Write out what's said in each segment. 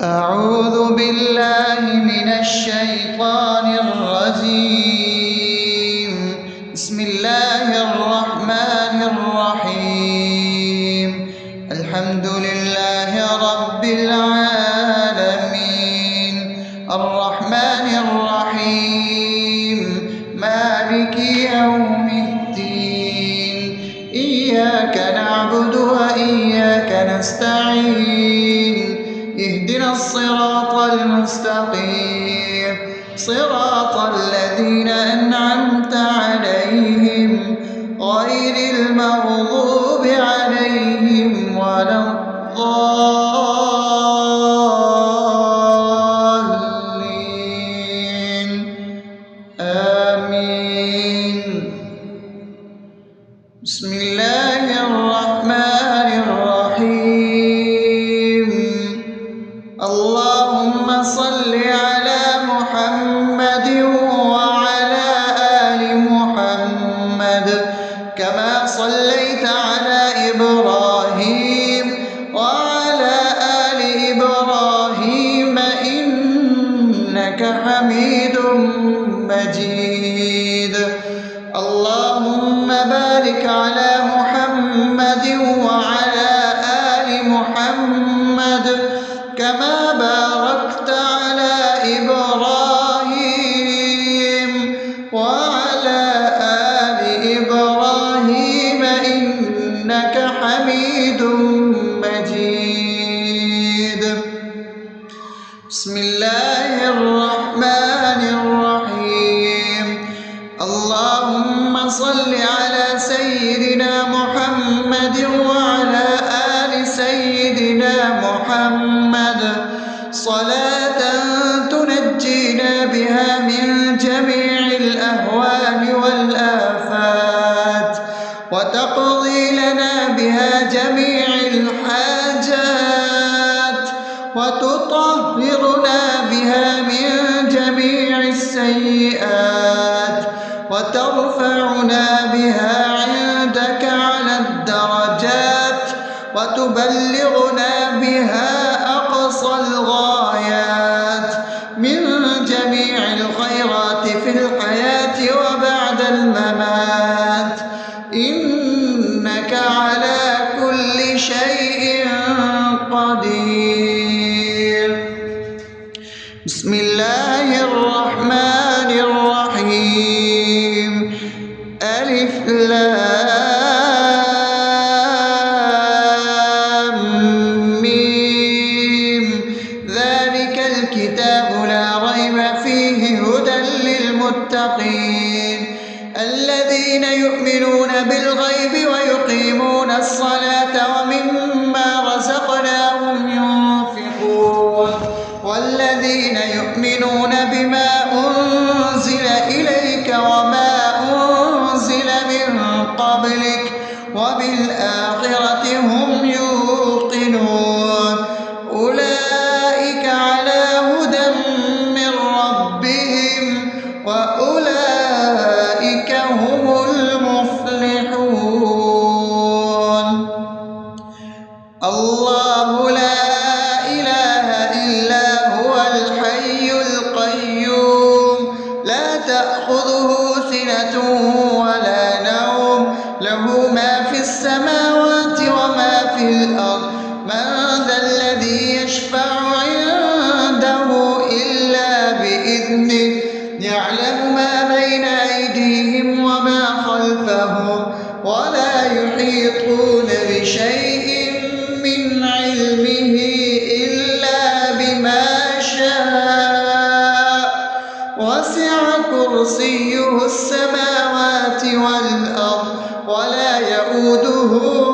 أعوذ بالله من الشيطان الرجيم. بسم الله الرحمن الرحيم. الحمد لله رب العالمين، الرحمن الرحيم، مالك يوم الدين. إياك نعبد وإياك نستعين. اهدنا الصراط المستقيم، صراط الذين أنعمت عليهم غير المغضوب عليهم ولا الضالين. آمين. بسم الله الرحمن الرحيم. اللهم صل على محمد وعلى آل محمد كما صليت على إبراهيم وعلى آل إبراهيم إنك حميد مجيد. اللهم بارك على محمد وعلى آل محمد كما باركت على إبراهيم وعلى آل إبراهيم إنك حميد مجيد. بسم الله الرحمن الرحيم. اللهم صل على سيدنا محمد وعلى آل سيدنا محمد صلاة تنجينا بها من جميع الأهوال والآفات وتقضي لنا بها جميع الحاجات وتطهرنا بها من جميع السيئات وترفعنا بها عندك على الدرجات وتبلغنا بها أقصى الغايات من جميع الخيرات في الحياة وبعد الممات، إنك على كل شيء قدير. بسم الله الرحمن الرحيم. ألف لام ميم. ذلك الكتاب لا ريب فيه هدى للمتقين الذين يؤمنون بالغيب ويقيمون الصلاة ومما رزقناهم ينفقون والذين يؤمنون بما أنزل إليك وما أنزل من قبلك وبالآخرة هم يوقنون أولئك على هدى من ربهم وأولئك هم المفلحون. الله لا إله إلا هو الحي القيوم لا تأخذه سنة ولا نوم له ما في السماوات وما في الأرض. من ذا الذي يشفع عنده إلا بإذنه يعلم ما بين أيديهم وما خلفهم ولا يحيطون بشيء من علمه إلا بما شاء وسع كرسيه السماوات والأرض ولا يؤوده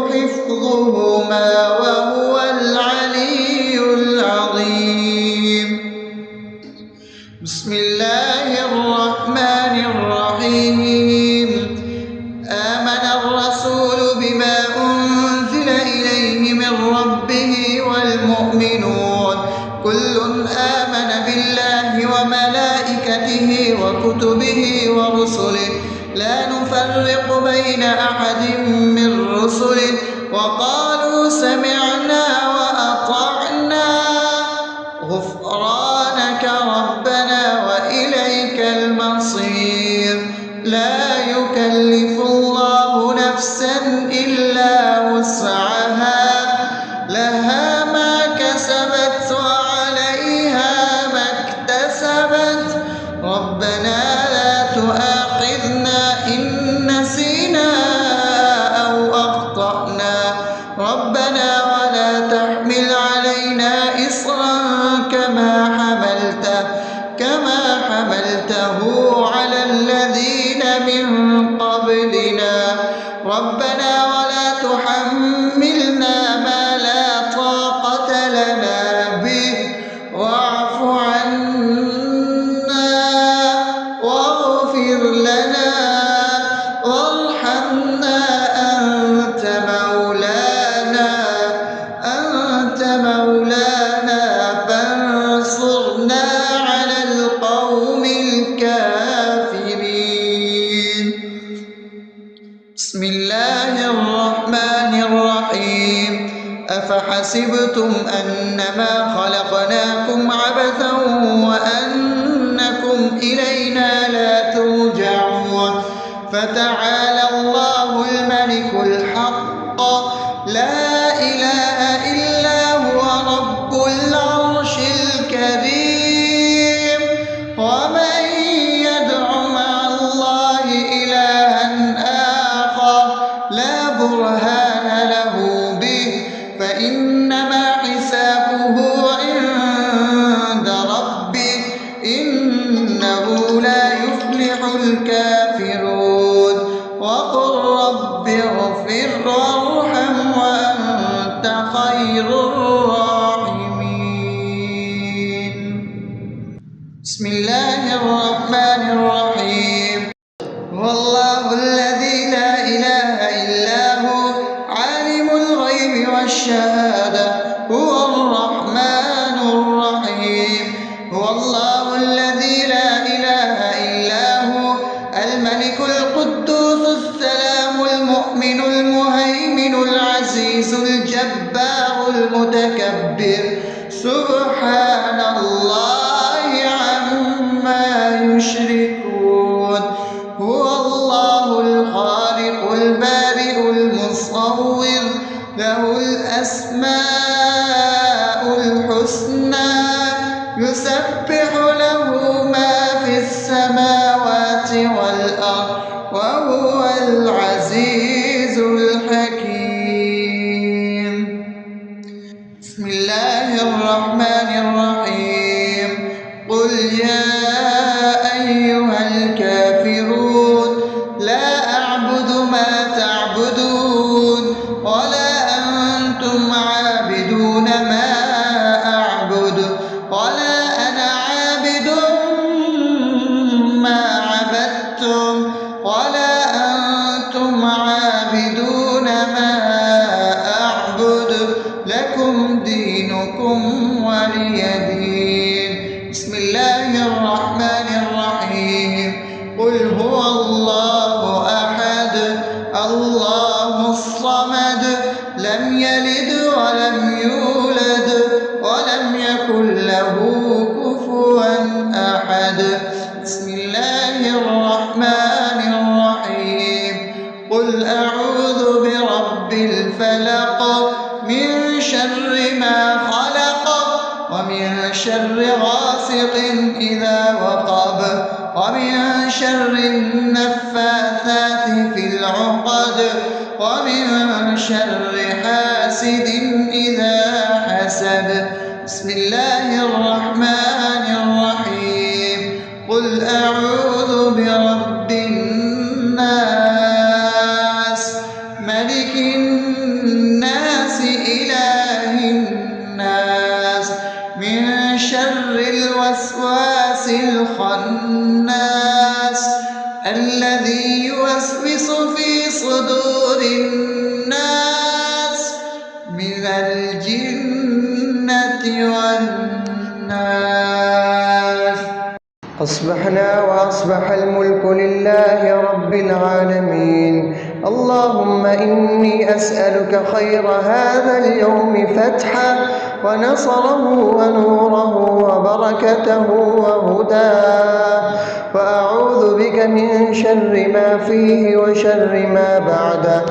حفظهما وهو العلي العظيم. بسم الله الرحمن الرحيم. آمن الرسول بما أنزل إليه من ربه والمؤمنون كل آمن بالله وملائكته وكتبه ورسله لا نفرق بين أحد من رسله وقالوا سمعنا وأطعنا أفأمنتم أنما خلقناكم عبثا وأنكم إلينا لا ترجعون فتعالى الله الملك الحق لا إله إلا هو رب العرش الكريم ومن يدع مع الله إلها آخر لا برهان له به فإنما حسابه عند ربه إنه لا يفلح الكافرون وقل رب اغفر وارحم وأنت خير الراحمين. بسم الله الرحمن الرحيم. هو الله الذي لا إله إلا هو عالم الغيب والشهادة هو الرحمن الرحيم. هو الله الذي لا إله إلا هو الملك القدوس السلام المؤمن المهيمن العزيز الجبار المتكبر سبحان الله عما يشركون. هو الله الخالق البارئ المصور له الأسماء الحسنى يسبح له ما في السماوات والأرض وهو العزيز الحكيم. بسم الله الرحمن الرحيم. قل يا أيها الكافرون لا أعبد ما تعبدون ولا أنتم عابدون ما أعبد ولا أنا عابد ما عبدتم ولا أنتم عابدون ما أعبد لكم دينكم ولي دين. بسم الله الرحمن الرحيم. قل هو الله أحد الله الصمد لم يلد ولم يولد ولم يكن له كفوا أحد. بسم الله الرحمن الرحيم. قل أعوذ برب الفلق من شر ما خلق ومن شر غاسق إذا وقب ومن شر النفاثات في العقد ومن شر حاسد إذا حسد. بسم الله الرحمن الرحيم. قل أعوذ برب الناس ملك الناس إله الناس من شر الوسواس الخناس الذي يوسوس في صدور الناس من الجنة والناس. أصبحنا وأصبح الملك لله رب العالمين. اللهم إني أسألك خير هذا اليوم فتحه ونصره ونوره وبركته وهداه وأعوذ بك من شر ما فيه وشر ما بعده.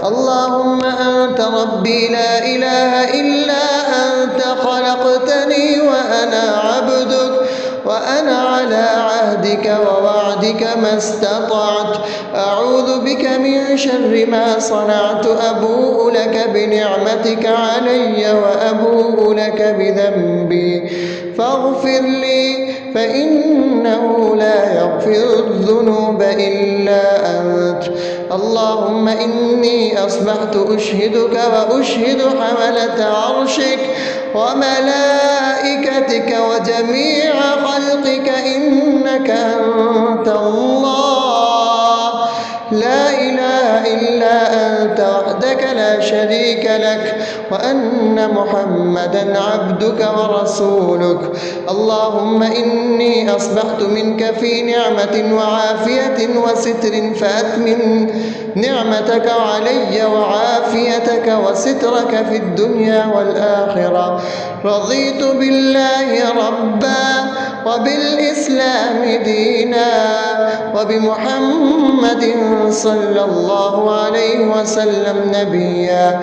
اللهم أنت ربي لا إله إلا أنت خلقتني وأنا عبدك وأنا على عهدك ووعدك ما استطعت. أعوذ بك من شر ما صنعت. أبوء لك بنعمتك علي وأبوء لك بذنبي فاغفر لي فإنه لا يغفر الذنوب إلا أنت. اللهم إني أصبحت أشهدك وأشهد حملة عرشك وملائكتك وجميع خلقك إنك أنت الله لا إله إلا أنت وحدك لا شريك لك وأن محمدا عبدك ورسولك. اللهم إني أصبحت منك في نعمة وعافية وستر فأتمم نعمتك علي وعافيتك وسترك في الدنيا والآخرة. رضيت بالله ربا وبالإسلام دينا وبمحمد صلى الله عليه وسلم نبيا.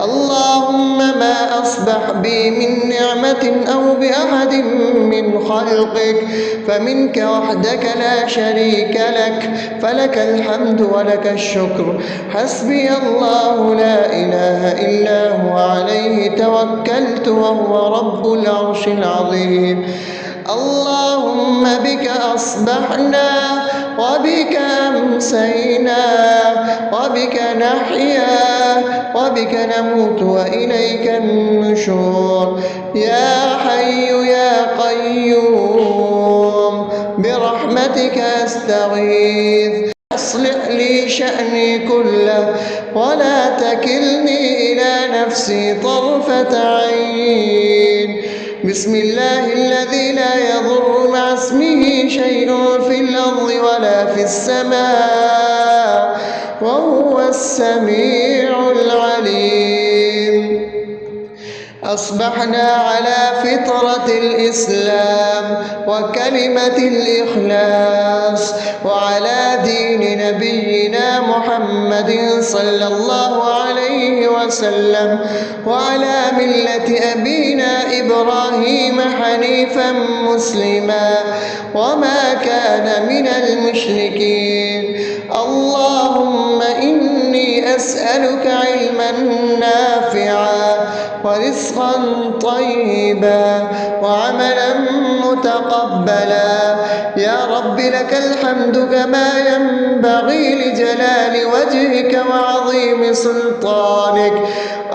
اللهم ما أصبح بي من نعمة أو بأحد من خلقك فمنك وحدك لا شريك لك، فلك الحمد ولك الشكر. حسبي الله لا إله إلا هو عليه توكلت وهو رب العرش العظيم. اللهم بك أصبحنا وبك أمسينا وبك نحيا وبك نموت وإليك النشور. يا حي يا قيوم برحمتك أستغيث، أصلح لي شأني كله ولا تكلني إلى نفسي طرفة عين. بسم الله الذي لا يضر مع اسمه شيء في الأرض ولا في السماء وهو السميع العليم. أصبحنا على فطرة الإسلام وكلمة الإخلاص وعلى دين نبينا محمد صلى الله عليه وسلم وعلى ملة أبينا إبراهيم حنيفا مسلما وما كان من المشركين. اللهم إني أسألك علما نافعا ورزقا طيبا وعملا متقبلا. يا رب لك الحمد كما ينبغي لجلال وجهك وعظيم سلطانك.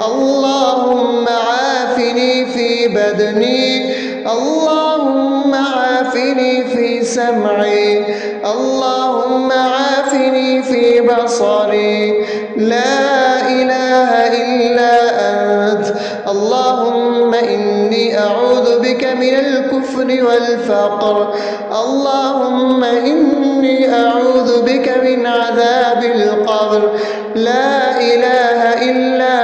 اللهم عافني في بدني، اللهم عافني في سمعي، اللهم عافني في بصري. لا إله إلا أنت. اللهم إني أعوذ بك من الكفر والفقر. اللهم إني أعوذ بك من عذاب القبر. لا إله إلا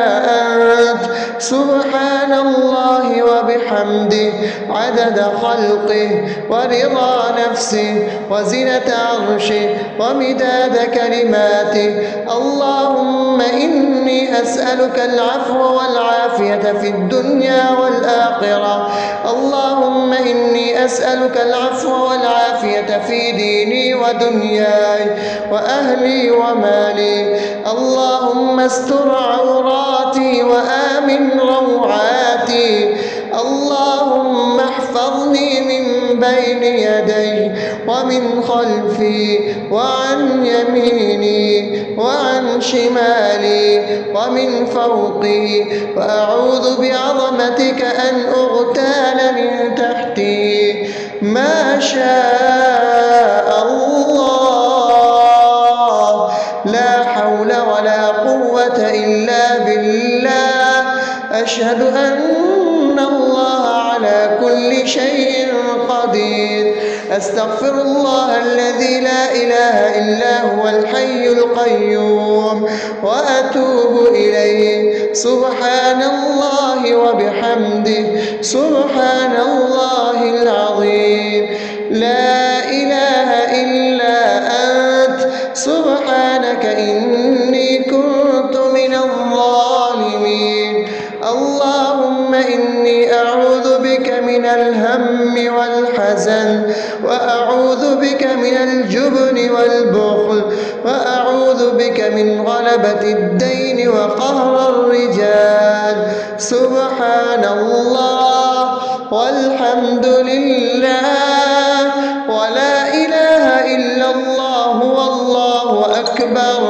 أنت. سبحان الله وبحمده عدد خلقه ورضا نفسه وزنة عرشه ومداد كلماته. اللهم إني أسألك العفو والعافية في الدنيا والآخرة. اللهم إني أسألك العفو والعافية في ديني ودنياي وأهلي ومالي. اللهم استر عوراتي وآمن روعاتي. اللهم احفظني من بين يدي ومن خلفي وعن يميني وعن شمالي ومن فوقي، وأعوذ بعظمتك أن أغتال من تحتي. ما شاء الله، لا حول ولا قوة إلا بالله. أشهد أن الله على كل شيء قدير. أستغفر الله الذي لا إله إلا هو الحي القيوم وأتوب إليه. سبحان الله وبحمده سبحان الله العظيم. لا إله إلا أنت. سبحانك إني كنت من الظالمين. اللهم إني أعوذ بك من الهم والحزن، وأعوذ بك من الجبن والبخل، وأعوذ بك من غلبة الدين وقهر الرجال. سبحان الله والحمد لله ولا إله إلا الله والله أكبر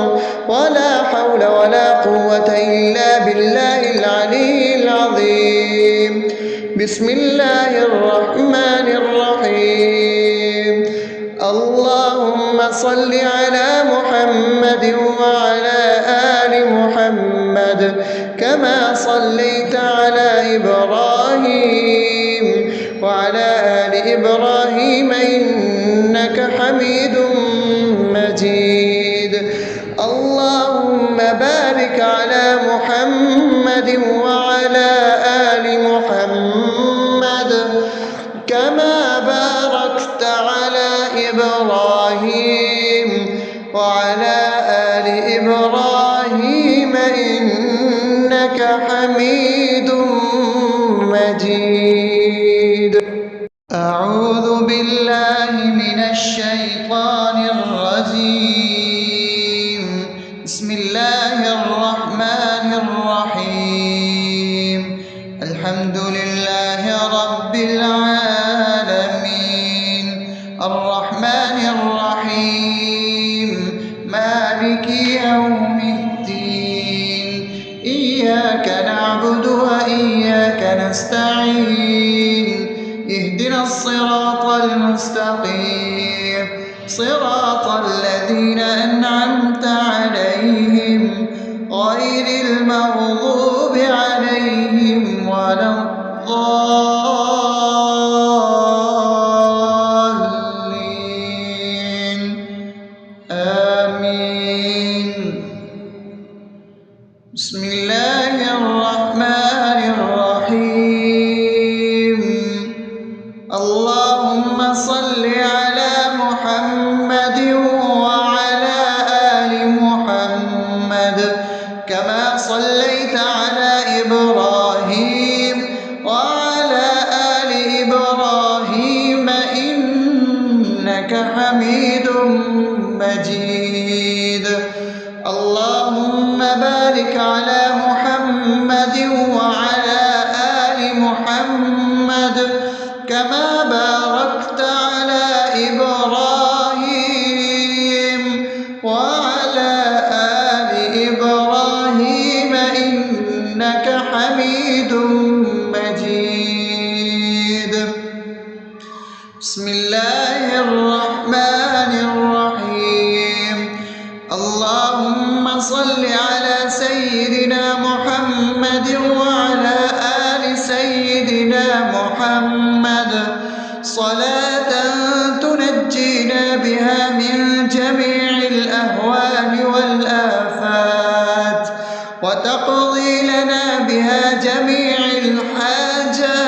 ولا حول ولا قوة إلا بالله العلي العظيم. بسم الله الرحمن الرحيم. اللهم صل على محمد وعلى آل محمد كما صليت على إبراهيم وعلى آل إبراهيم إنك حميد مجيد. اللهم بارك على محمد وعلى آل محمد كما باركت على إبراهيم وعلى آل إبراهيم إنك حميد مجيد. أعوذ بالله من الشيطان الرجيم. بسم الله الرحمن الرحيم. الحمد لله رب العالمين الرحمن الرحيم مالك يوم الدين إياك نعبد وإياك نستعين اهدنا الصراط المستقيم صراط الذين أنعمت عليهم غير المغضوب عليهم ولا الضالين آمين. بسم الله الرحمن الرحيم. اللهم صل على محمد وعلى آل محمد كما صليت على إبراهيم وعلى آل إبراهيم إنك حميد مجيد. اللهم بارك على محمد وعلى آل محمد كما باركت على إبراهيم وعلى آل إبراهيم إنك حميد مجيد. بسم الله الرحمن الرحيم. اللهم صل على سيدنا محمد وعلى آل سيدنا محمد صلاة تنجينا بها من جميع الأهوال والآفات وتقضي لنا بها جميع الحاجات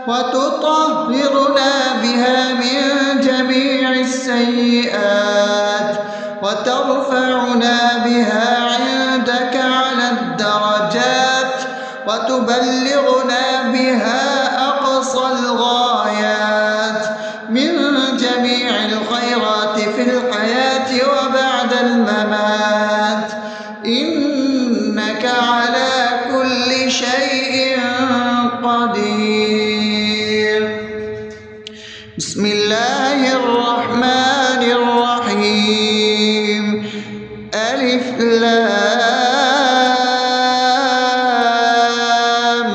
وتطهرنا بها من جميع السيئات وترفعنا بها عندك على الدرجات وتبلغنا بها أقصى الغايات من جميع الخيرات في الحياة وبعد الممات إنك على كل شيء قدير. بسم الله الرحمن الرحيم. ألف لام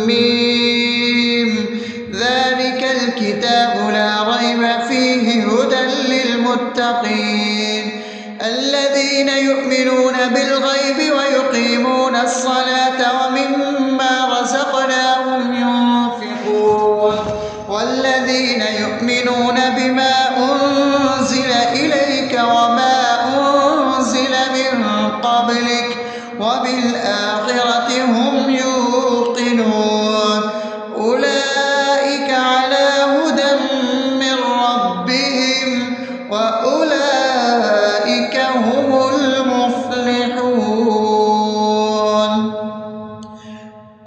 ميم ذلك الكتاب لا ريب فيه هدى للمتقين الذين يؤمنون بالغيب ويقيمون الصلاة ومما رزقناهم ينفقون والذين يؤمنون بما أنزل إليك وما أنزل من قبلك وبالآخرة هم يوقنون أولئك على هدى من ربهم وأولئك هم المفلحون.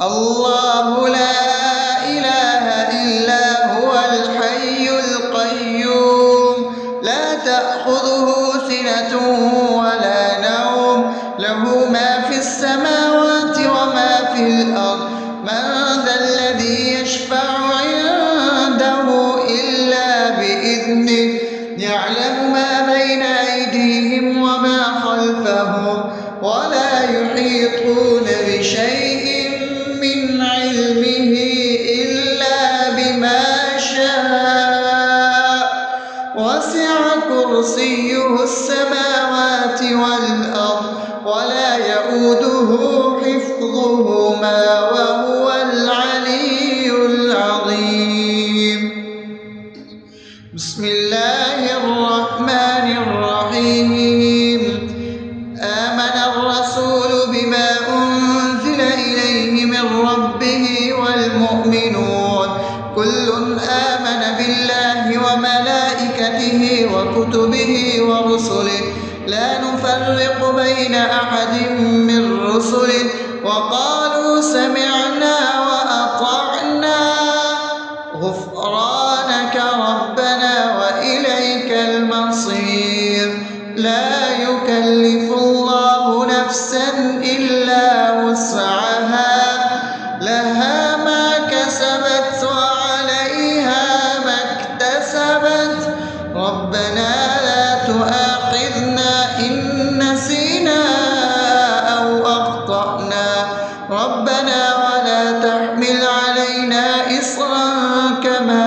الله لا إله إلا هو الحي القيوم لا تأخذه سنة ولا نوم له ما في السماوات وما في الأرض من ذا الذي يشفع عنده إلا بإذنه يعلم ما بين أيديهم وما خلفهم ولا يحيطون بشيء من علمه إلا بما شاء وسع كرسيه السماوات والأرض ولا يئوده يؤوده حفظهما وهو العلي العظيم. بسم الله الرحمن الرحيم. آمن الرسول بما أنزل إليه من ربه والمؤمنون كل آمن بالله وملائكته وكتبه ورسله لا نفرق بين أحد من رسله وقالوا سمعنا وأطعنا غفرانك ربنا وإليك المصير. لا يكلف الله نفسا إلا وسعها لها ما كسبت وعليها ما اكتسبت ربنا لا تؤاخذنا إن نسينا أو أخطأنا ربنا ولا تحمل علينا إصرا كما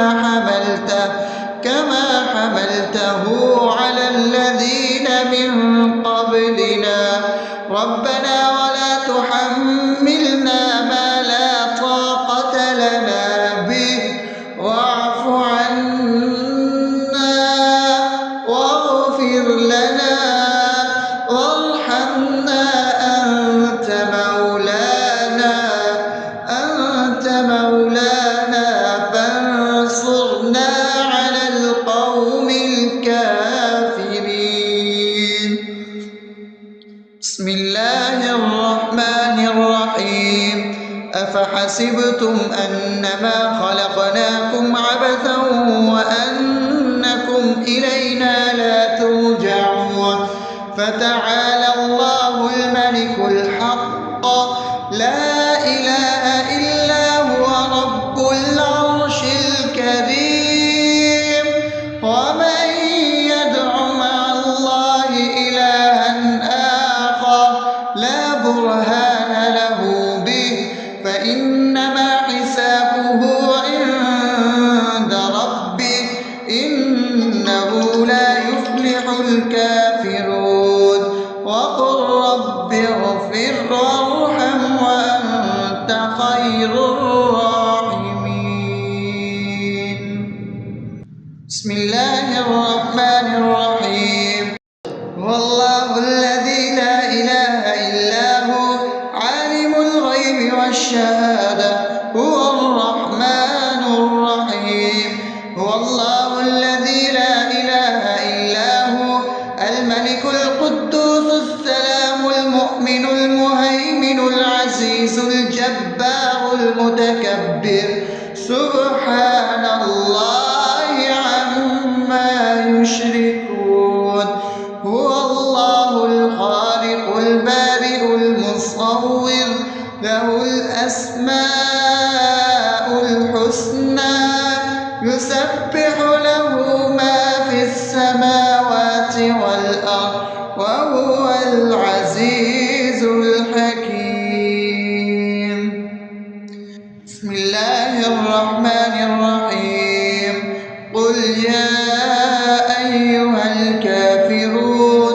حملته على الذين من قبلنا ربنا ولا تحملنا ما لا طاقة لنا به واعف عنا واغفر لنا وارحمنا أنت مولانا فانصرنا على القوم الكافرين. بسم الله الرحمن الرحيم. أفحسبتم أنما خلقناكم عبثا وأنكم إلينا لا ترجعون فتعالى الله الملك الحق لا إله إلا هو رب العرش الكريم. ومن يدع مع الله إلها آخر لا برهان له به فإنما حسابه عند ربه إنه لا يفلح الكافرون. وقل رب اغفر وارحم وأنت خير الراحمين. بسم الله الرحمن الرحيم. هو الله الذي لا إله إلا هو عالم الغيب والشهادة هو الرحمن الرحيم. هو الله الذي لا إله إلا هو الملك القدوس السلام المؤمن المهيمن العزيز الجبار المتكبر سبحان الله عما يشركون. هو الله الخالق البارئ المصور له الأسماء الحسنى يسبح له ما في السماوات والأرض وهو العزيز الحكيم. بسم الله الرحمن الرحيم. قل يا أيها الكافرون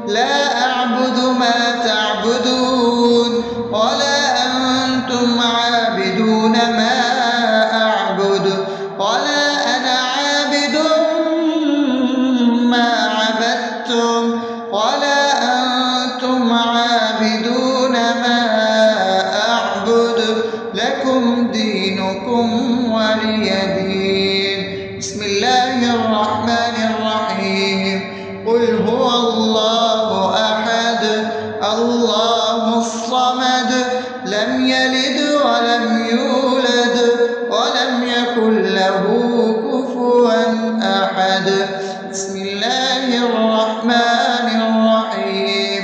لا أعبد ما تعبدون ولا أنتم عابدون ما أعبد ولا أنا عابد ما عبدتم ولا أنتم عابدون ما أعبد لكم دينكم ولي دين. بسم الله الرحمن الرحيم. قل هو الله أحد الله الصمد لم يلد ولم يولد ولم يكن له كفوا أحد. بسم الله الرحمن الرحيم.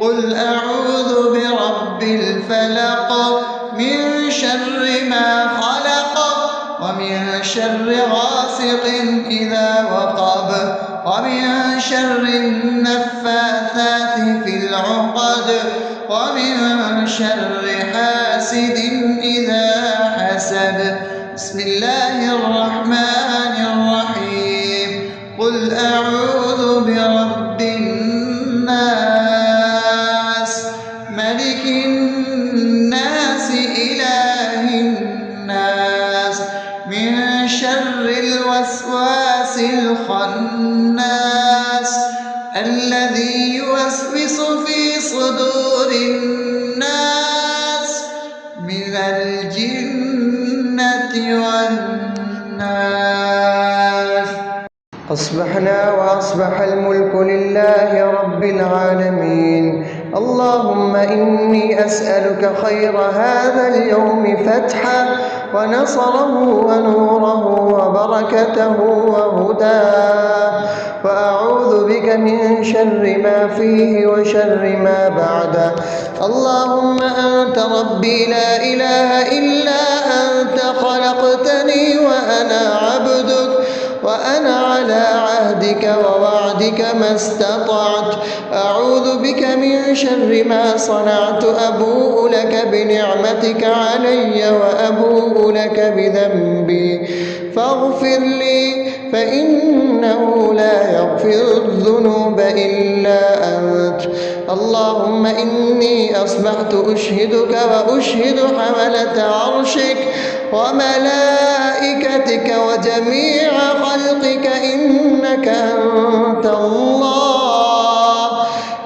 قل أعوذ برب الفلق من شر ما خلق ومن شر غاسق إذا وقب ومن شر النفاثات في العقد ومن شر حاسد إذا حسد. بسم الله الرحمن الرحيم. قل أعوذ برب الناس ملك شر الوسواس الخناس الذي يوسوس في صدور الناس من الجنة والناس. أصبحنا وأصبح الملك لله رب العالمين. اللهم إني أسألك خير هذا اليوم فتحه ونصره ونوره وبركته وهداه، وأعوذ بك من شر ما فيه وشر ما بعده. اللهم أنت ربي لا إله إلا أنت، خلقتني وأنا عبدك، وأنا على عهدك ووعدك ما استطعت. أعوذ بك من شر ما صنعت، أبوء لك بنعمتك علي وأبوء لك بذنبي، فاغفر لي فإنه لا يغفر الذنوب إلا أنت. اللهم إني أصبحت أشهدك وأشهد حملة عرشك وملائكتك وجميع خلقك إنك أنت الله،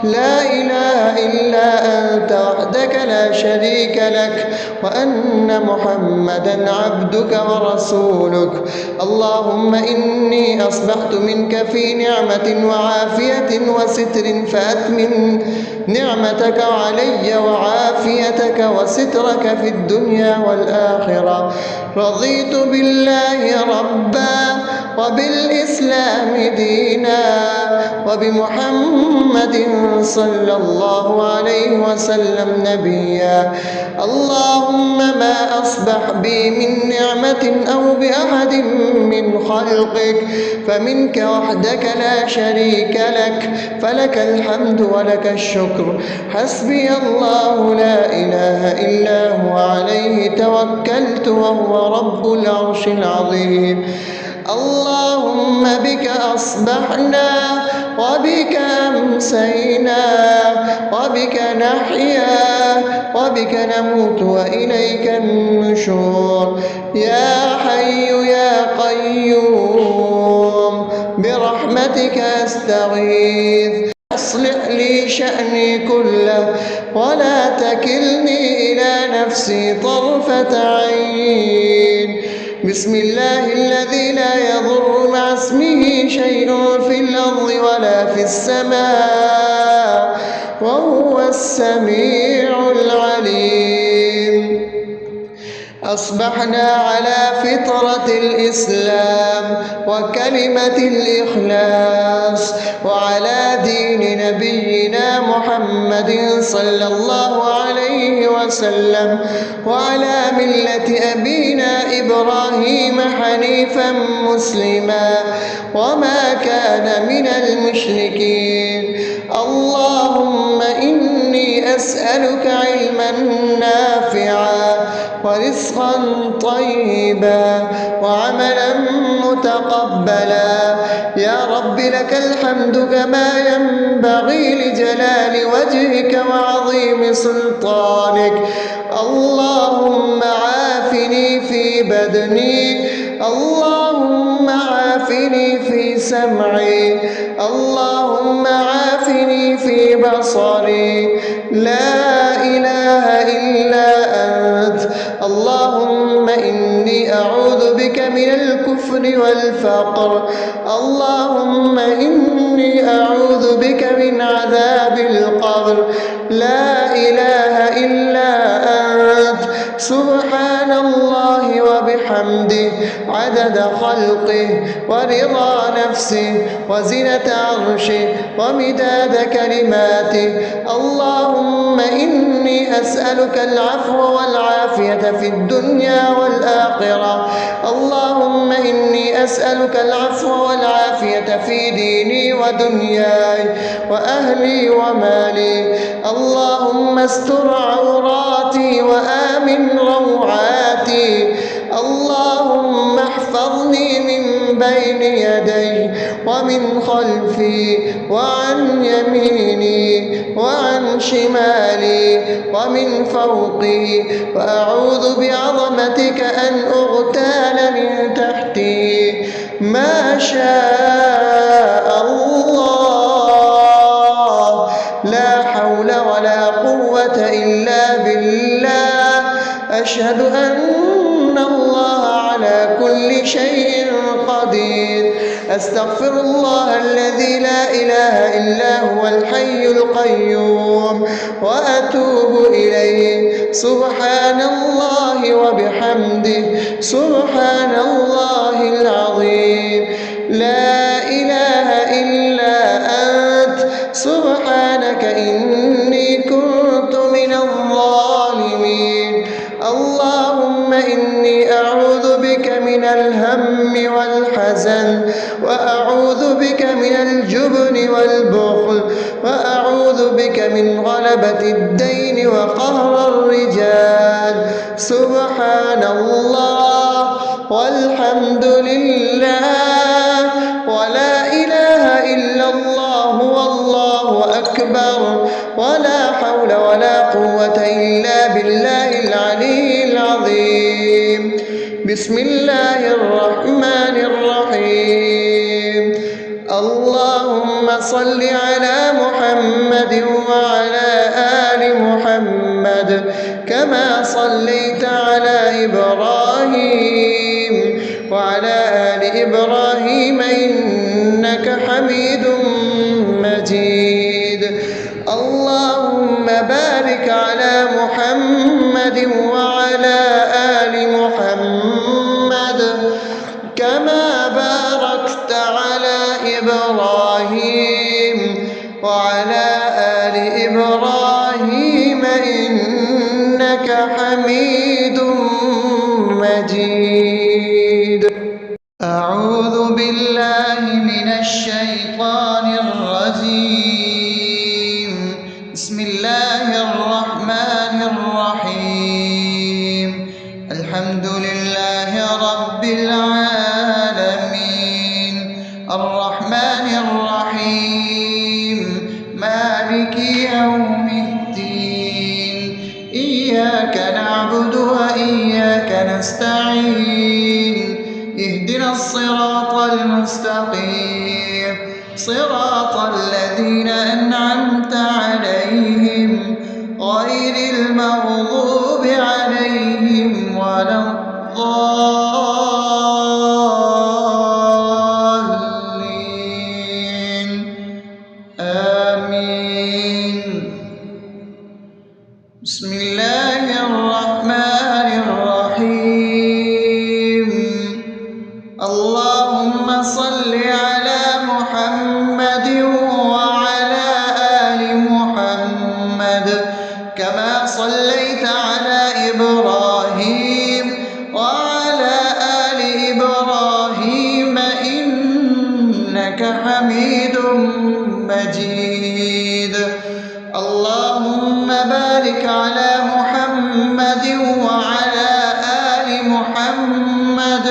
لا إله إلا أنت وحدك لا شريك لك، وأن محمدا عبدك ورسولك. اللهم إني أصبحت منك في نعمة وعافية وستر، فأتمم نعمتك علي وعافيتك وسترك في الدنيا والآخرة. رضيت بالله ربا وبالإسلام دينا وبمحمد صلى الله عليه وسلم نبيا. اللهم ما أصبح بي من نعمة أو بأحد من خلقك فمنك وحدك لا شريك لك، فلك الحمد ولك الشكر. حسبي الله لا إله إلا هو، عليه توكلت وهو رب العرش العظيم. اللهم بك أصبحنا وبك أمسينا وبك نحيا وبك نموت وإليك النشور. يا حي يا قيوم برحمتك أستغيث، أصلح لي شأني كله ولا تكلني إلى نفسي طرفة عين. بسم الله الذي لا يضر مع اسمه شيء في الأرض ولا في السماء وهو السميع العليم. أصبحنا على فطرة الإسلام وكلمة الإخلاص وعلى دين نبينا محمد صلى الله عليه وسلم وعلى ملة أبينا إبراهيم حنيفا مسلما وما كان من المشركين. اللهم إني أسألك علما نافعا ورزقا طيبا وعملا متقبلا. يا رب لك الحمد كما ينبغي لجلال وجهك وعظيم سلطانك. اللهم عافني في بدني، اللهم عافني في سمعي، اللهم عافني في بصري. لا إله إلا أنت. اللهم إني أعوذ بك من الكفر والفقر. اللهم إني أعوذ بك من عذاب القبر. لا إله إلا أنت. سبحان الله وبحمده عدد خلقه ورضا نفسه وزنة عرشه ومداد كلماته. اللهم إني أسألك العفو والعافية في الدنيا والآخرة. اللهم إني أسألك العفو والعافية في ديني ودنياي وأهلي ومالي. اللهم استر عوراتي وآمن روعاتي. اللهم احفظني من بين يدي ومن خلفي وعن يميني وعن شمالي ومن فوقي، وأعوذ بعظمتك أن أغتال من تحتي. ما شاء الله، لا حول ولا قوة إلا بالله. أشهد أن الله على كل شيء قدير. أستغفر الله الذي لا إله إلا هو الحي القيوم وأتوب إليه. سبحان الله وبحمده، سبحان الله العظيم. لا إله إلا أنت، سبحانك إني كنت من الظالمين. اللهم إني أعوذ بك من الهم والحزن، وأعوذ بك من الجبن والبخل، وأعوذ بك من غلبة الدين وقهر الرجال. سبحان الله والحمد لله ولا إله إلا الله والله أكبر، ولا حول ولا قوة إلا بالله العلي العظيم. بسم الله الرحمن الرحيم. اللهم صل على محمد وعلى آل محمد كما صليت على إبراهيم وعلى آل إبراهيم إنك حميد مجيد. اللهم بارك على محمد وعلى آل محمد كما باركت على إبراهيم وعلى آل إبراهيم إنك حميد مجيد. أعوذ بالله من الشيطان الرجيم. بسم الله الرحمن الرحيم. الحمد لله رب العالمين، الرحمن الرحيم، مالك يوم الدين. إياك نعبد وإياك نستعين. اهدنا الصراط المستقيم، صراط الذين أنعمت عليهم غير المغضوب عليهم ولا الضالين. آمين. بسم الله الرحمن الرحيم. اللهم صل على محمد وعلى آل محمد كما صليت على إبراهيم وعلى آل إبراهيم إنك حميد مجيد. اللهم بارك على محمد وعلى آل محمد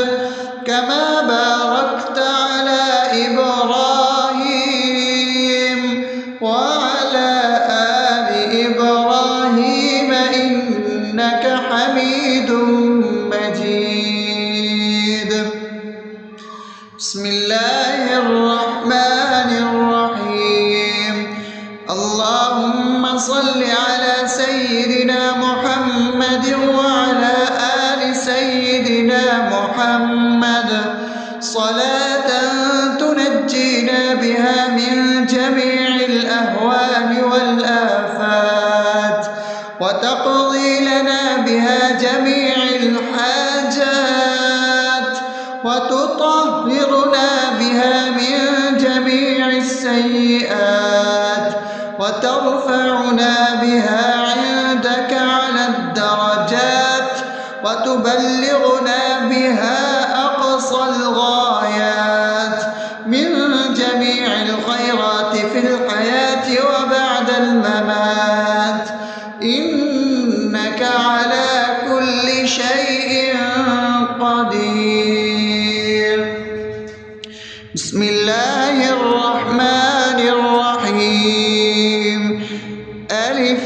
كما باركت على إبراهيم وعلى آل إبراهيم إنك حميد مجيد. بسم الله الرحمن الرحيم. اللهم صل على سيدنا محمد وعلى آل سيدنا محمد صلاة تنجينا بها من جميع الأهوال والآفات، وتقضي لنا بها جميع الحاجات، وتطهرنا بها من جميع السيئات، وترفعنا بها عندك على الدرجات، وتبلغنا بها أقصى الغايات من جميع الخيرات في الحياة وبعد الممات. إنك على كل شيء قدير. بسم الله الرحمن الرحيم ألف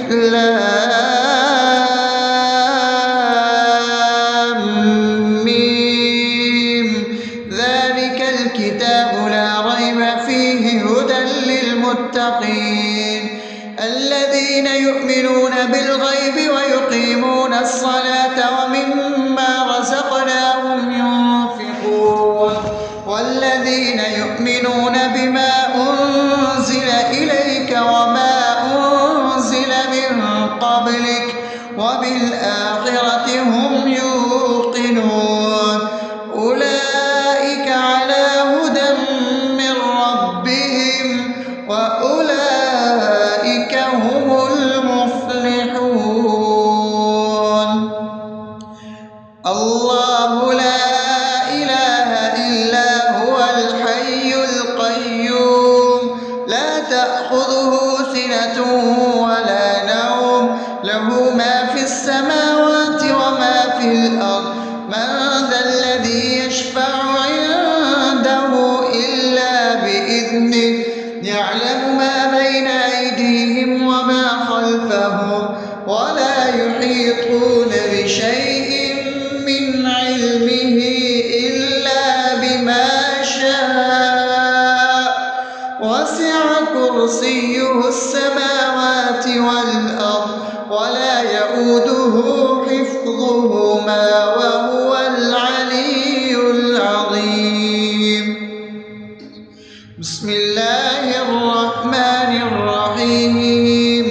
لام ميم ذلك الكتاب لا ريب فيه هدى للمتقين الذين يؤمنون بالغيب ويقيمون الصلاة ومما رزقناهم ينفقون والذين يؤمنون بما أنزل إليك وما أنزل من قبلك وبالآخرة هم يوقنون أولئك على هدى من ربهم وأولئك هم المفلحون الله لا إله إلا هو الحي القيوم لا تأخذه سنة ولا نوم له ما في السماوات وما في الأرض من ذا الذي يشفع عنده إلا بإذنه يعلم ما بين أيديهم وما خلفهم ولا يحيطون بشيء من علمه إلا بما شاء وسع كرسيه السماوات والأرض ولا يؤوده حفظهما وهو العلي العظيم بسم الله الرحمن الرحيم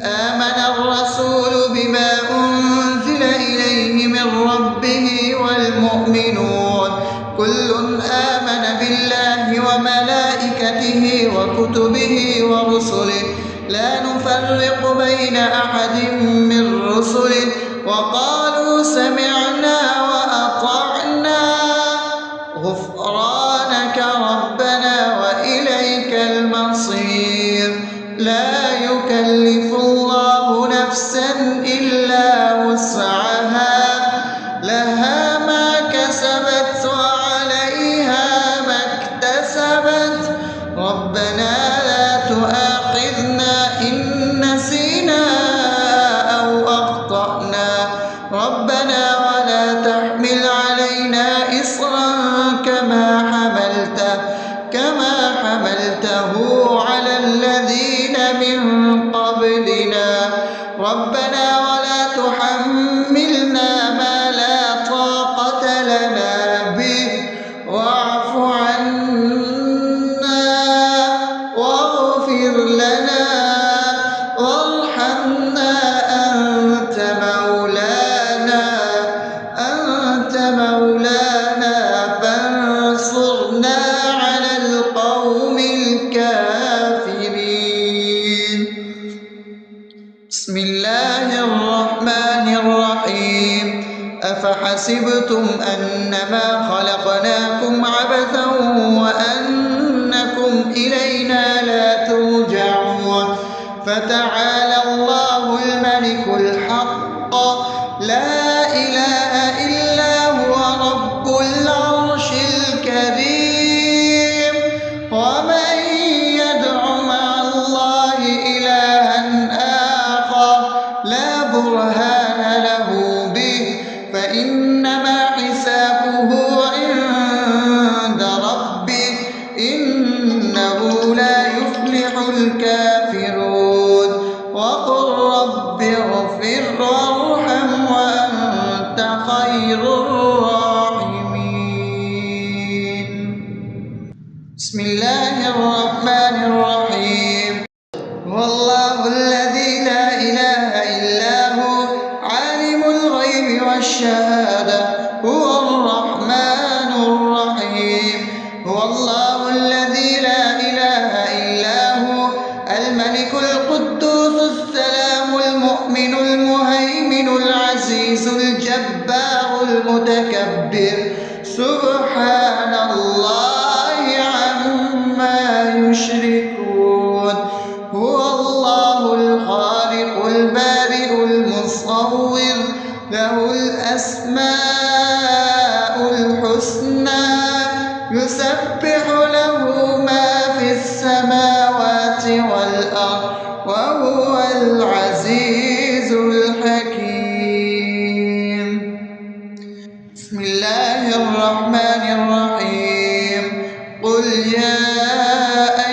آمن الرسول بما أنزل إليه من ربه والمؤمنون كل آمن بالله وملائكته وكتبه ورسله لا نفرق بين أحد من رسله وقالوا سمعنا وأطعنا غفرانك ربنا وإليك المصير لا يكلف الله نفسا إلا وسعها لها ما كسبت وعليها ما اكتسبت ربنا لا تؤاخذنا إن نسينا أو أخطأنا ربنا ولا تحمل علينا إصرا كما حملته على الذين من قبلنا ربنا ولا تحملنا ما لا طاقة لنا به واعف عنا واغفر لنا وارحمنا أنت مولانا فانصرنا على القوم الكافرين بسم الله الرحمن الرحيم أفحسبتم أنما خلقناكم عبثا وأنكم إلينا لا ترجعون فتعالى الله الملك الحق لا إله إلا هو رب العرش الكريم ومن يدع مع الله إلها آخر لا برهان له به فإنما حسابه عند ربه إنه لا يفلح الكافرون وقل رب اغفر وارحم وأنت خير الراحمين بسم الله الرحمن الرحيم هو الله الذي لا إله إلا هو عالم الغيب والشهادة هو الرحمن الرحيم هو الله الذي لا إله إلا هو الملك القدوس السلام المؤمن المهيمن العزيز الجبار المتكبر سبحان الله عما يشركون هو الله الخالق البارئ المصور له الأسماء الحسنى يسبح له ما في السماوات والأرض وهو العزيز الحكيم. بسم الله الرحمن الرحيم. قل يا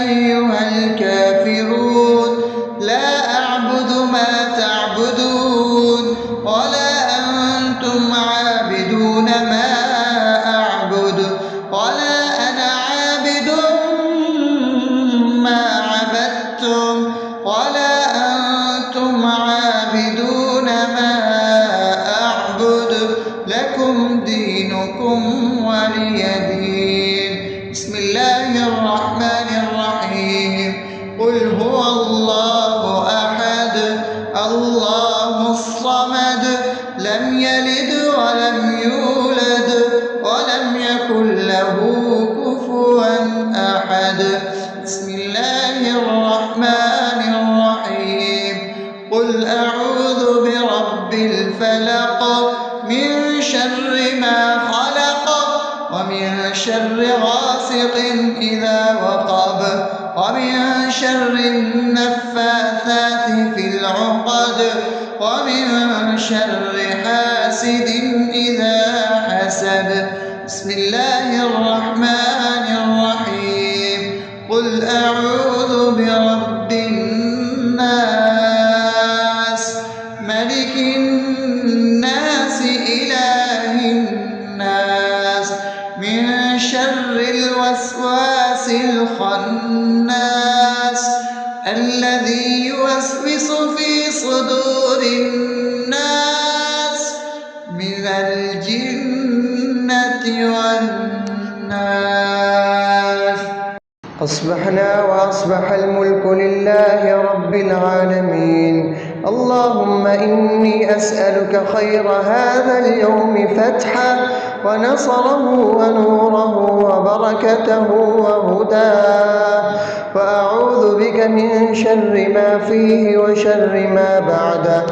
أيها الكافرون لا أعبد ما تعبدون ولا أنتم عابدون ما أعبد ولا أنا عابد ما عبدتم ولا أنتم عابدون ما أعبد لكم دينكم ولي دين. بسم الله الرحمن الرحيم. قل هو الله أحد الله الصمد لم يلد ولم يولد ولم يكن له كفوا أحد. بسم الله الرحمن الرحيم. قل أعوذ برب الفلق من شر ما خلق ومن شر غاسق إذا وقب ومن شر النفاثات في العقد ومن شر حاسد إذا حسد. بسم الله الرحمن الرحيم. قل أعوذ برب الناس ملك الناس إله الناس من شر الوسواس الخناس الذي يوسوس في صدور الناس من الجنة والناس. أصبحنا وأصبح الملك لله رب العالمين. اللهم إني أسألك خير هذا اليوم فتحه ونصره ونوره وبركته وهداه، وأعوذ بك من شر ما فيه وشر ما بعده.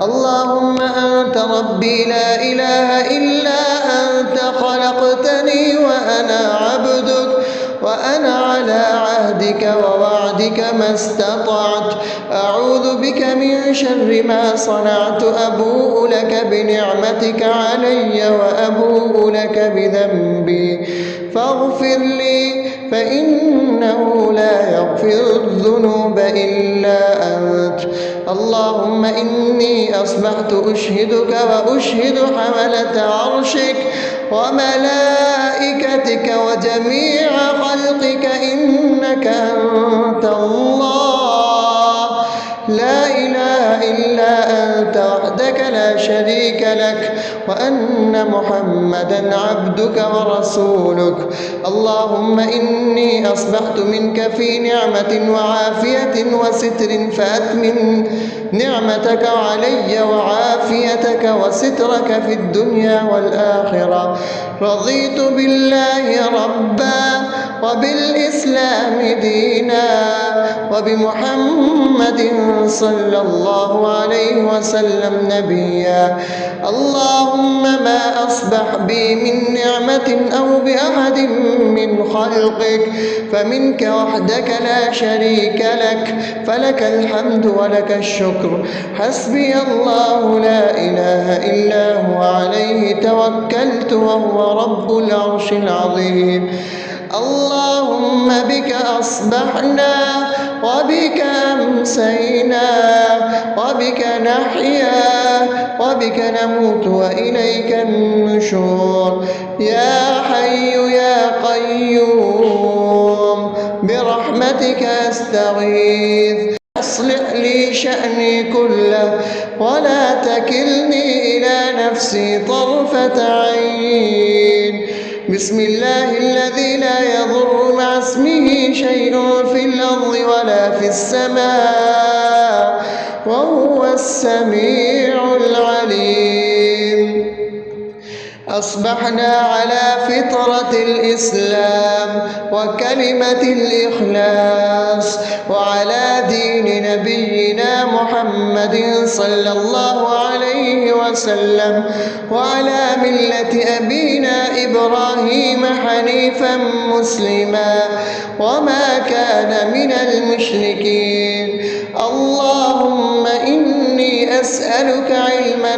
اللهم أنت ربي لا إله إلا أنت خلقتني وأنا عبدك وأنا على عهدك ووعدك ما استطعت. أعوذ بك من شر ما صنعت. أبوء لك بنعمتك علي وأبوء لك بذنبي فاغفر لي فإنه لا يغفر الذنوب إلا أنت. اللهم إني أصبحت أشهدك وأشهد حملة عرشك وملائكتك وجميع خلقك إنك أنت الله لا إله إلا أنت وحدك لا شريك لك، وأن محمدا عبدك ورسولك. اللهم إني أصبحت منك في نعمة وعافية وستر فأتمن نعمتك علي وعافيتك وسترك في الدنيا والآخرة. رضيت بالله ربا وبالإسلام دينا وبمحمد صلى الله عليه وسلم نبيا. اللهم ما أصبح بي من نعمة أو بأحد من خلقك فمنك وحدك لا شريك لك، فلك الحمد ولك الشكر. حسبي الله لا إله إلا هو عليه توكلت وهو رب العرش العظيم. اللهم بك أصبحنا وبك أمسينا وبك نحيا وبك نموت وإليك النشور. يا حي يا قيوم برحمتك أستغيث. أصلح لي شأني كله ولا تكلني إلى نفسي طرفة عين. بسم الله الذي لا يضر مع اسمه شيء في الأرض ولا في السماء وهو السميع العليم. أصبحنا على فطرة الإسلام وكلمة الإخلاص وعلى دين نبينا محمد صلى الله عليه وسلم وعلى ملة أبينا إبراهيم حنيفا حنيفا مسلما وما كان من المشركين. اللهم إني أسألك علما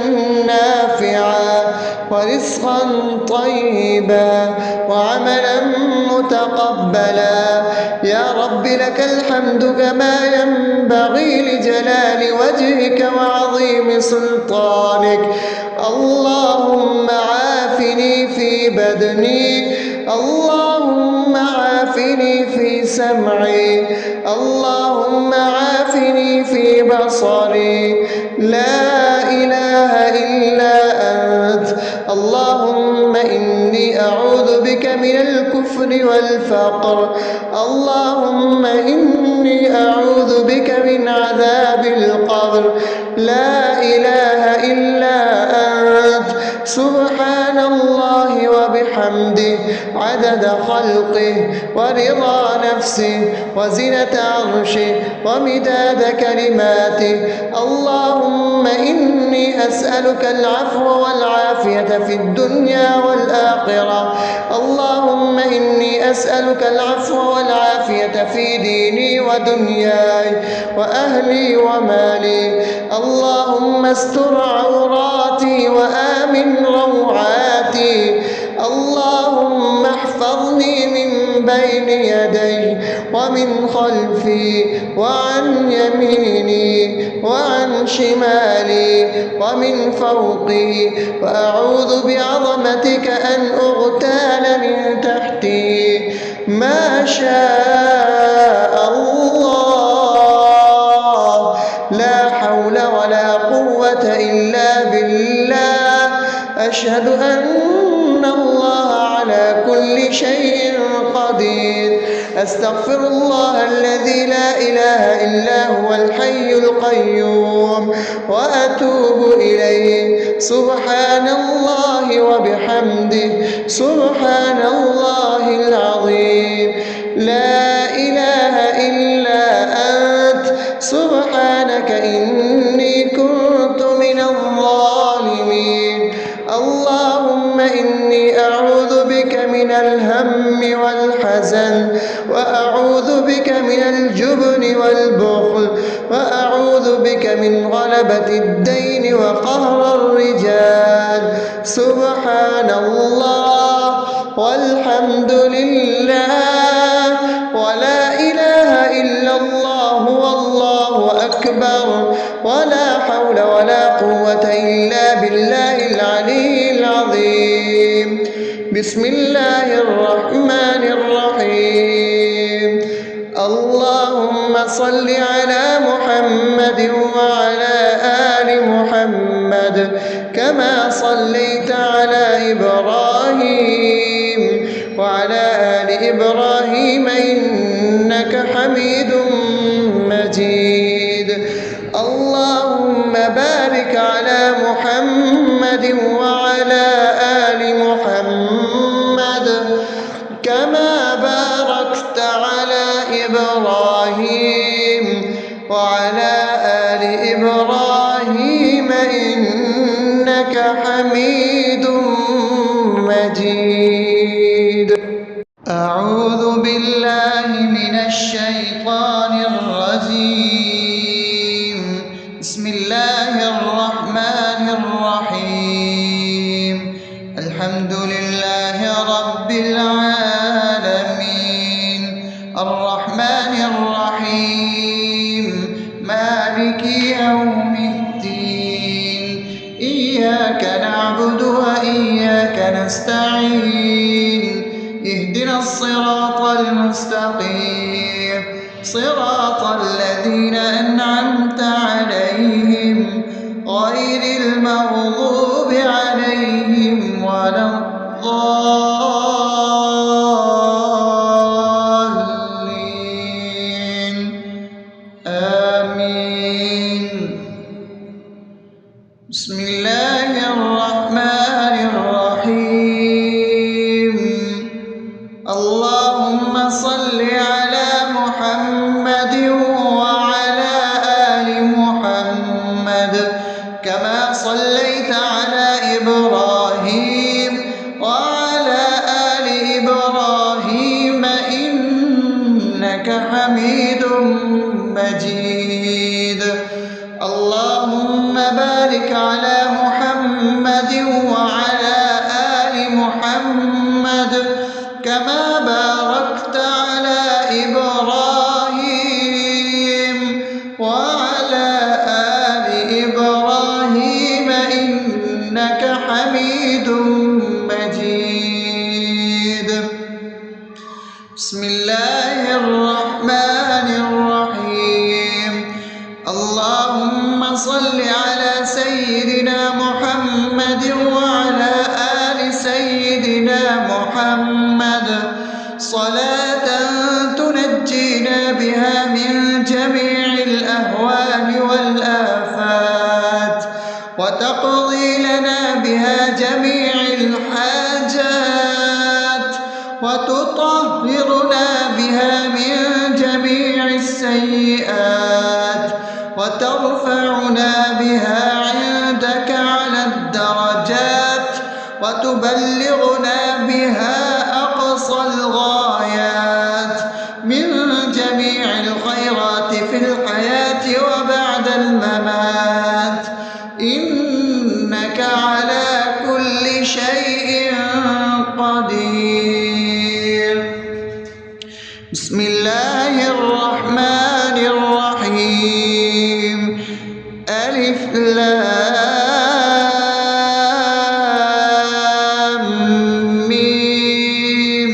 نافعا ورزقا طيبا وعملا متقبلا. يا رب لك الحمد كما ينبغي لجلال وجهك وعظيم سلطانك. اللهم عافني في بدني، اللهم عافني في سمعي، اللهم عافني في بصري. لا إله إلا أنت. اللهم إني أعوذ بك من الكفر والفقر. اللهم إني أعوذ بك من عذاب القبر. لا إله إلا أنت. سبحان الله وبحمده عدد خلقه ورضا نفسه وزنة عرشه ومداد كلماته. اللهم إني أسألك العفو والعافية في الدنيا والآخرة. اللهم إني أسألك العفو والعافية في ديني ودنياي وأهلي ومالي. اللهم استر عوراتي وآمن روعاتي. اللهم احفظني من بين يدي ومن خلفي وعن يميني وعن شمالي ومن فوقي، وأعوذ بعظمتك أن أغتال من تحتي. ما شاء الله، لا حول ولا قوة إلا بالله. أشهد أن الله على كل شيء قدير. أستغفر الله الذي لا إله إلا هو الحي القيوم وأتوب إليه. سبحان الله وبحمده سبحان الله العظيم. لا إله إلا أنت. سبحانك إني كنت من الظالمين. اللهم إني أعوذ بك من الهم والحزن، وأعوذ بك من الجبن والبخل، وأعوذ بك من غلبة الدين وقهر الرجال. سبحان الله والحمد لله ولا إله إلا الله والله أكبر ولا حول ولا قوة إلا بالله العلي العظيم. بسم الله الرحمن الرحيم. اللهم صل على محمد وعلى آل محمد كما صليت على إبراهيم وعلى آل إبراهيم إنك حميد مجيد. اللهم بارك على محمد وعلى آل محمد كما باركت على إبراهيم وعلى آل إبراهيم إنك حميد مجيد. أعوذ بالله من الشيطان الرجيم. بسم الله الرحمن الرحيم. الحمد لله رب العالمين الرحمن الرحيم مالك يوم الدين. إياك نعبد وإياك نستعين. اهدنا الصراط المستقيم صراط الذين أنعمت عليهم غير المغضوب عليهم ولا الضالين. آمين. بسم الله الرحمن الرحيم. اللهم صل على محمد وعلى آل محمد كما صليت على إبراهيم وعلى آل إبراهيم مجيد. اللهم بارك على محمد وعلى آل محمد كما باركت على إبراهيم وعلى آل إبراهيم إنك حميد مجيد. بسم الله الرحمن الرحيم. اللهم صل على سيدنا محمد وعلى آل سيدنا محمد صلاة تنجينا بها من جميع الأهوال والآفات وتقضي لنا بها جميع الحاجات وتطهرنا بها من جميع السيئات وترفعنا بها عندك على الدرجات وتبلغنا بها أقصى الغايات من جميع الخيرات في الحياة وبعد الممات إنك على كل شيء قدير. بسم الله الرحمن الرحيم. ألف لام ميم.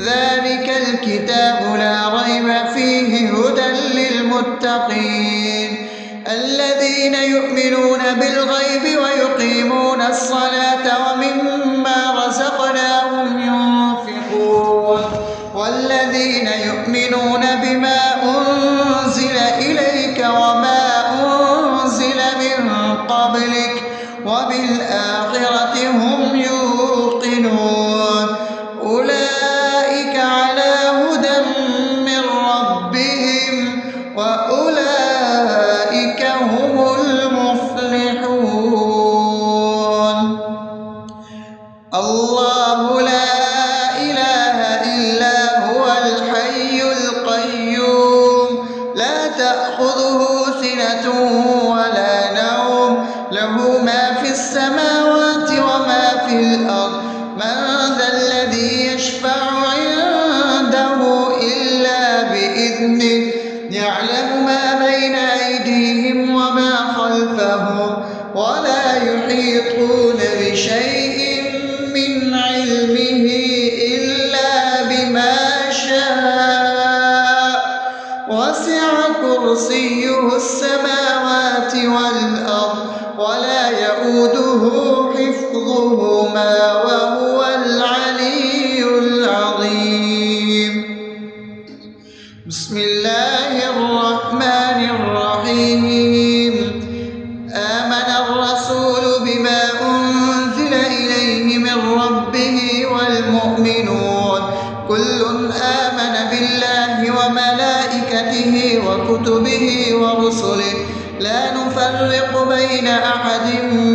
ذلك الكتاب لا ريب فيه هدى للمتقين الذين يؤمنون بالغيب ويقيمون الصلاة ومما رزقناهم ينفقون والذين يؤمنون بما أنزل إليك وما أنزل من قبلك وبالآخرة هم يوقنون أولئك على هدى من ربهم وأولئك هم المفلحون. الله لا إله إلا هو الحي القيوم لا تأخذه سنة ولا نوم له ما في السماوات وما في الأرض من ذا الذي يشفع عنده إلا بإذنه يعلم ما بين أيديهم وما خلفهم ولا يحيطون بشيء من علمه إلا بما شاء وسع كرسيه السماوات والأرض ولا يؤوده حفظهما وهو العلي العظيم. بسم الله الرحمن الرحيم. آمن الرسول بما أنزل إليه من ربه والمؤمنون كل آمن بالله وملائكته وكتبه ورسله لا نفرق بين أحد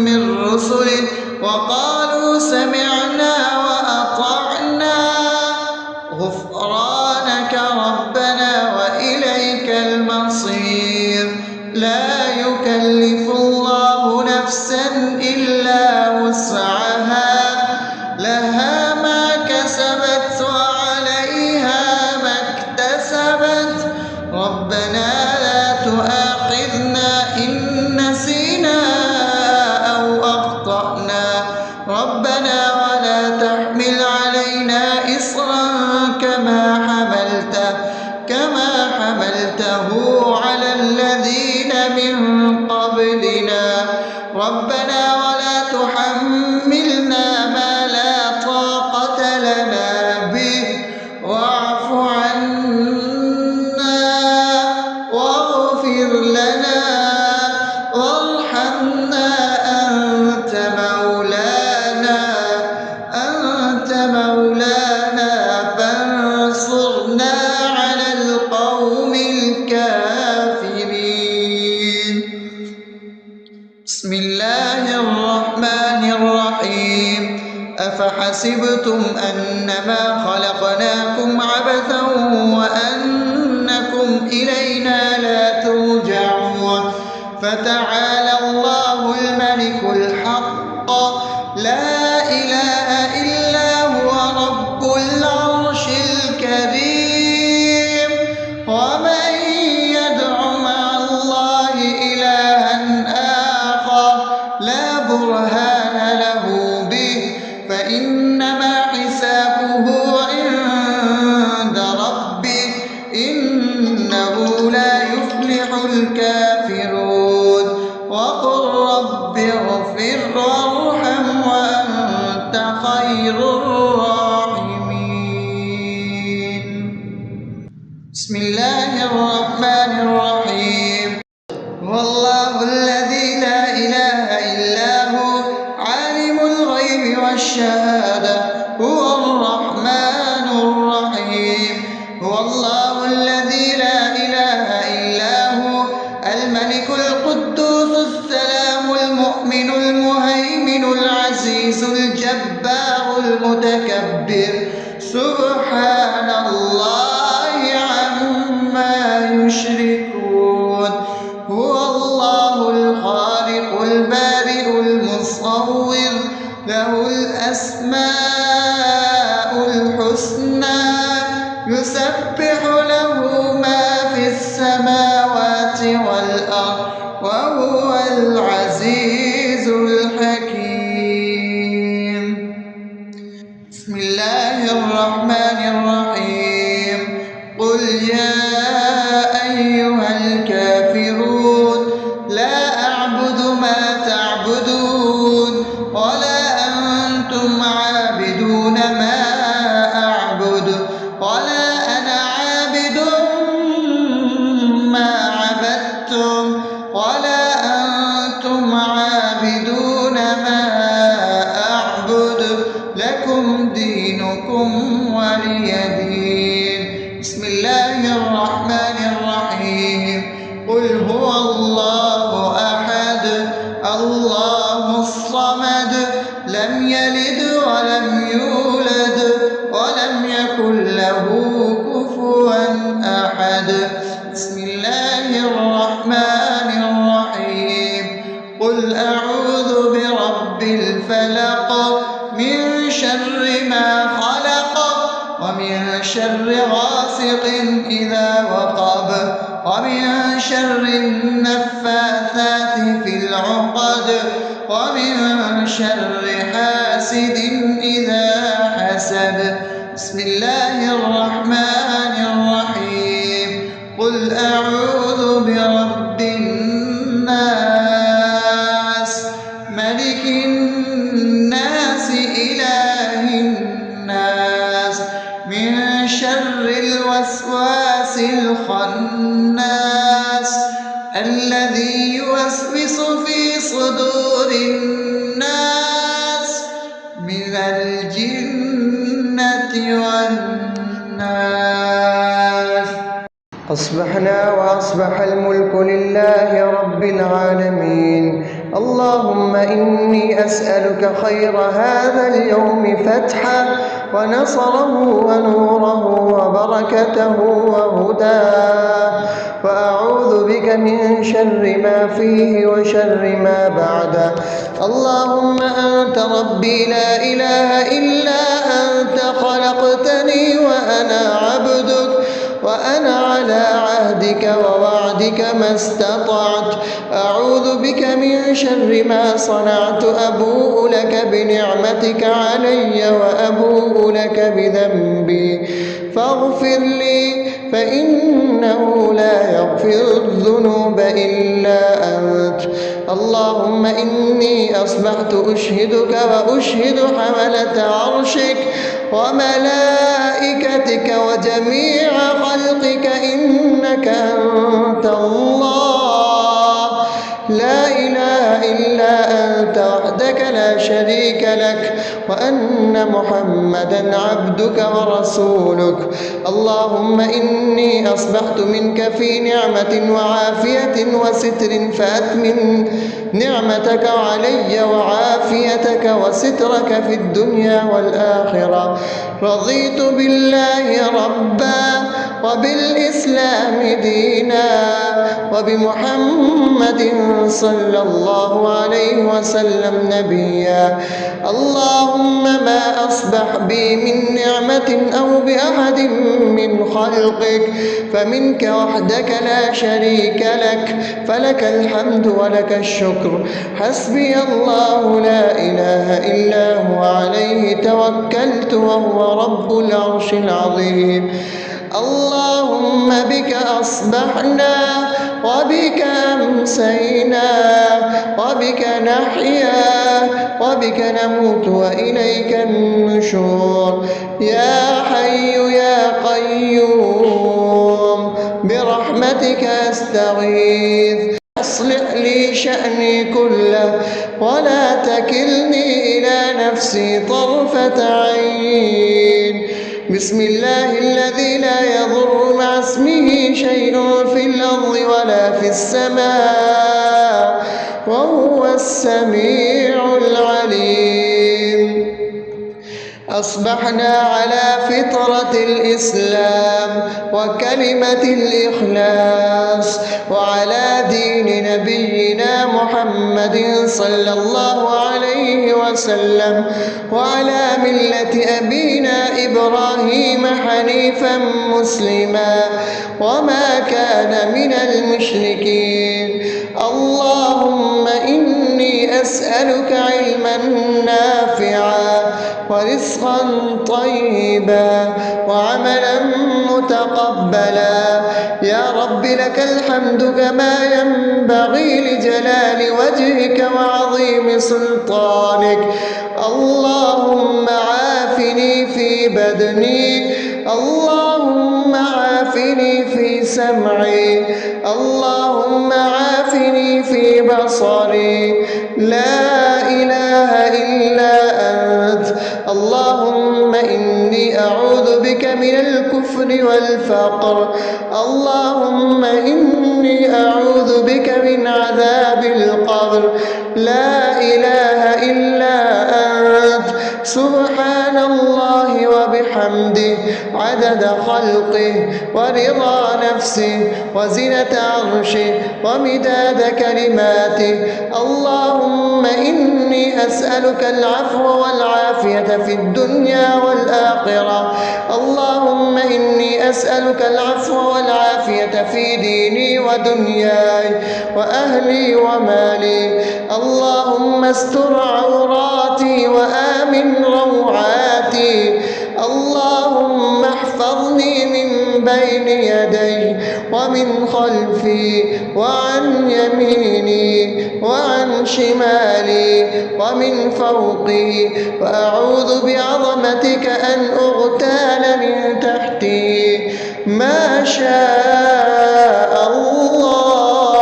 من رسله وقالوا سمعنا وأطعنا غفرانك ربنا وإليك المصير. لا يكلف الله نفسا إلا وسعها لها ما كسبت وعليها ما اكتسبت ربنا لا تؤاخذنا إن نسينا أو أخطأنا ربنا ولا تحمل علينا إصرا كما حملته على الذين من قبلنا ربنا ولا تحملنا ما لا طاقة لنا به واعف عنا واغفر لنا وارحمنا أنت مولانا فانصرنا على القوم الكافرين. بسم الله الرحمن الرحيم. أفحسبتم أنما خلقناكم عبثا وأنكم إلينا لا الكريم. ومن يدع مع الله إلها آخر لا برهان له به فإنما حسابه عند ربه إنه لا يفلح الكافرون. وقل رب اغفر وارحم وأنت خير الراحمين. بسم الله الرحمن الرحيم. هو الله الذي لا إله إلا هو عالم الغيب والشهادة هو الرحمن الرحيم. هو الله الذي لا إله إلا هو الملك القدوس السلام المؤمن المهيمن العزيز الجبار المتكبر سبحان الله عما يشركون. هو الله الخالق البارئ المصور له الأسماء الحسنى يسبح له ما في السماوات والأرض وهو العزيز الحكيم. بسم الله الرحمن الرحيم. قل يا أيها الكافرون لا أعبد ما تعبدون ولا أنتم عابدون ما أعبد ولا أنا عابد ما عبدتم ولا أنتم عابدون ما أعبد لكم دينكم ولي دين. بسم الله الرحمن الرحيم. قل هو الله أحد الله الصمد لم يلد ولم يولد ولم يكن له كفوا أحد. بسم الله الرحمن الرحيم. قل أعوذ برب الفلق من شر ما خلق ومن شر غاسق إذا وقب ومن شر النفاثات في العقد ومن شر حاسد إذا حسد. بسم الله الرحمن الرحيم. قل أعوذ برب الناس ملك الناس إله الناس من شر الوسواس الخناس الذي يوسوس في صدور الناس من الجنة والناس. أصبحنا وأصبح الملك لله رب العالمين. اللهم إني أسألك خير هذا اليوم فتحه ونصره ونوره وبركته وهداه وأعوذ بك من شر ما فيه وشر ما بعده. اللهم أنت ربي لا إله إلا أنت خلقتني وأنا عبدك وأنا على عهدك ووعدك ما استطعت. أعوذ بك من شر ما صنعت. أبوء لك بنعمتك علي وأبوء لك بذنبي فاغفر لي فإنه لا يغفر الذنوب إلا أنت. اللهم إني أصبحت أشهدك وأشهد حملة عرشك وملائكتك وجميع خلقك إنك أنت الله لا إله إلا أنت وحدك لا شريك لك وأن محمدا عبدك ورسولك. اللهم إني أصبحت منك في نعمة وعافية وستر فأتمن نعمتك علي وعافيتك وسترك في الدنيا والآخرة. رضيت بالله ربا وبالإسلام دينا وبمحمد صلى الله عليه وسلم نبيا. اللهم ما أصبح بي من نعمة أو بأحد من خلقك فمنك وحدك لا شريك لك، فلك الحمد ولك الشكر. حسبي الله لا إله إلا هو عليه توكلت وهو رب العرش العظيم. اللهم بك أصبحنا وبك أمسينا وبك نحيا وبك نموت وإليك النشور. يا حي يا قيوم برحمتك أستغيث، أصلح لي شأني كله ولا تكلني إلى نفسي طرفة عين. بسم الله الذي لا يضر مع اسمه شيء في الأرض ولا في السماء وهو السميع العليم. أصبحنا على فطرة الإسلام وكلمة الإخلاص وعلى دين نبينا محمد صلى الله عليه وسلم وعلى ملة أبينا إبراهيم حنيفا مسلما وما كان من المشركين. اللهم إني أسألك علما نافعا ورزقا طيبا وعملا متقبلا. يا رب لك الحمد كما ينبغي لجلال وجهك وعظيم سلطانك. اللهم عافني في بدني، اللهم عافني في سمعي، اللهم عافني في بصري. لا إله إلا أنت. اللهم إني أعوذ بك من الكفر والفقر. اللهم إني أعوذ بك من عذاب القبر. لا إله إلا أنت. سبحان الله وبحمده عدد خلقه ورضا نفسه وزنة عرشه ومداد كلماته. اللهم إني أسألك العفو والعافية في الدنيا والآخرة. اللهم إني أسألك العفو والعافية في ديني ودنياي وأهلي ومالي. اللهم استر عوراتي وآمن روعاتي. اللهم احفظني من بين يدي ومن خلفي وعن يميني وعن شمالي ومن فوقي، وأعوذ بعظمتك أن أغتال من تحتي. ما شاء الله،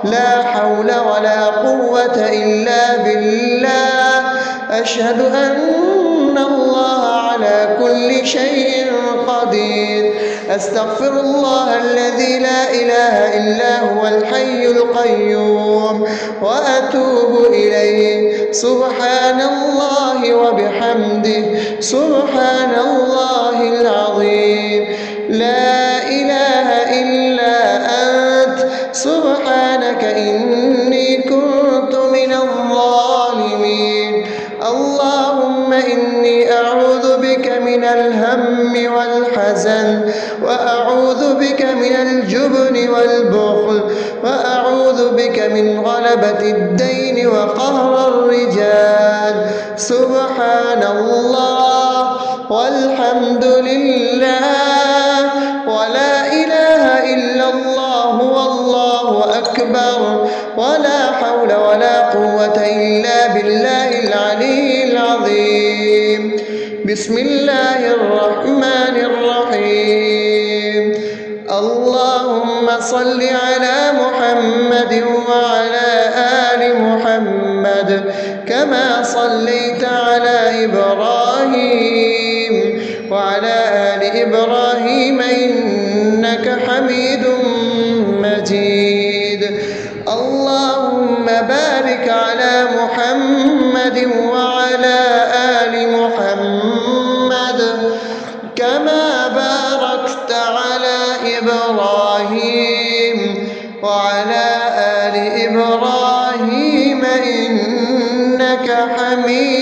لا حول ولا قوة إلا بالله. أشهد أن الله على كل شيء قدير. أستغفر الله الذي لا إله إلا هو الحي القيوم وأتوب إليه. سبحان الله وبحمده سبحان الله العظيم. لا إله إلا أنت. سبحانك إني كنت من الظالمين. اللهم إني أعوذ بك من الهم والحزن، وأعوذ بك من الجبن والبخل، وأعوذ بك من غلبة الدين وقهر الرجال. سبحان الله والحمد لله ولا إله إلا الله والله أكبر ولا حول ولا قوة إلا بالله العلي العظيم. بسم الله الرحمن الرحيم. اللهم صل على محمد وعلى آل محمد كما صليت على إبراهيم وعلى آل إبراهيم إنك حميد مجيد. اللهم بارك على محمد وعلى آل محمد كما باركت إبراهيم وعلى آل إبراهيم إنك حميد